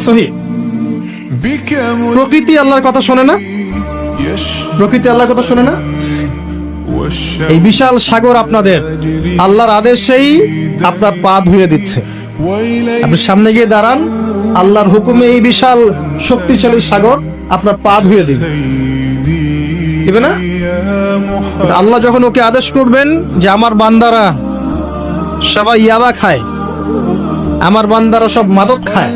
সহিহ। প্রকৃতি আল্লাহর কথা শোনে না? প্রকৃতি আল্লাহর কথা শোনে না? এই বিশাল সাগর আপনাদের আল্লাহর আদেশেই আপনার পা ধুয়ে দিচ্ছে। আপনি সামনে গিয়ে দাঁড়ান, আল্লাহর হুকুমে এই বিশাল শক্তিশালী সাগর আপনার পা ধুয়ে দিবে না? আল্লাহ যখন ওকে আদেশ করবেন যে আমার বান্দারা সবাই ইয়াবা খায়, আমার বান্দারা সব মাদক খায়,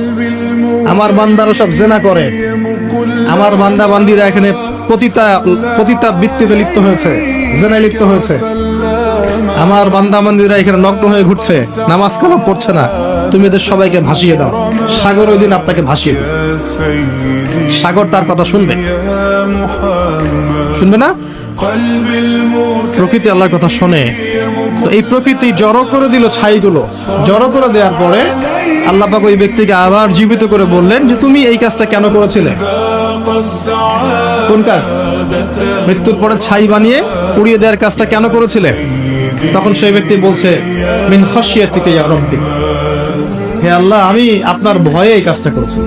আমার বান্দারা সব জেনা করে, আমার বান্দা বান্দিরা এখানে পতিতা বৃত্তিতে লিপ্ত হয়েছে, জেনায় লিপ্ত হয়েছে, আমার বান্দা বান্দিরা এখানে নগ্ন হয়ে ঘুরছে, নামাজ কালাম পড়ছে না, তুমি এদের সবাইকে ভাসিয়ে দাও। সাগর ওই দিন আপনাকে ভাসিয়ে দেবে। সাগর তার কথা শুনবে? শুনবে না? প্রকৃতি আল্লাহর কথা শোনে। তো এই প্রকৃতি জড়ো করে দিল ছাইগুলো, জড়ো করে দেওয়ার পরে আল্লাহ পাক ওই ব্যক্তিকে আবার জীবিত করে বললেন যে তুমি এই কাজটা কেন করেছিলে? কোন কাজ? মৃত্যুর পরে ছাই বানিয়ে উড়িয়ে দেওয়ার কাজটা কেন করেছিলে? তখন সেই ব্যক্তি বলছে মিন খাশিয়াতিকা ইয়া রাব্বি, হে আল্লাহ আমি আপনার ভয়ে এই কাজটা করেছি।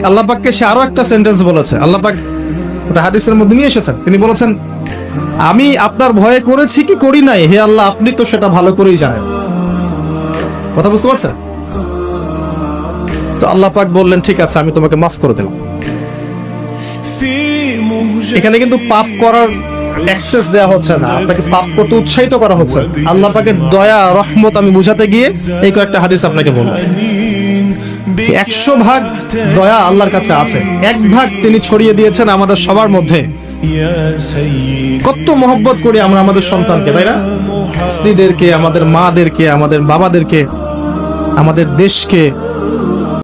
আল্লাহ পাককে সে আরো একটা সেন্টেন্স বলেছে, আল্লাহ পাক ওটা হাদিসের মধ্যে নিয়ে এসেছেন। তিনি বলেছেন আমি আপনার ভয়ে করেছি কি করি নাই, হে আল্লাহ আপনি তো সেটা ভালো করেই জানেন। কথা বুঝতে পারছেন? তো আল্লাহ পাক বললেন ঠিক আছে আমি তোমাকে মাফ করে দিলাম। এখানে কিন্তু পাপ করার অ্যাক্সেস দেওয়া হচ্ছে না, আপনাকে পাপ করতে উৎসাহিত করা হচ্ছে। আল্লাহ পাকের দয়া রহমত আমি বুঝাতে গিয়ে এই কয়েকটা হাদিস আপনাকে বললাম। 100 ভাগ দয়া আল্লাহর কাছে আছে, 1 ভাগ তিনি ছড়িয়ে দিয়েছেন আমাদের সবার মধ্যে। কত মহব্বত করি আমরা আমাদের সন্তানকে, তাই না? স্ত্রীদেরকে, আমাদের মাদেরকে, আমাদের বাবাদেরকে, আমাদের দেশকে,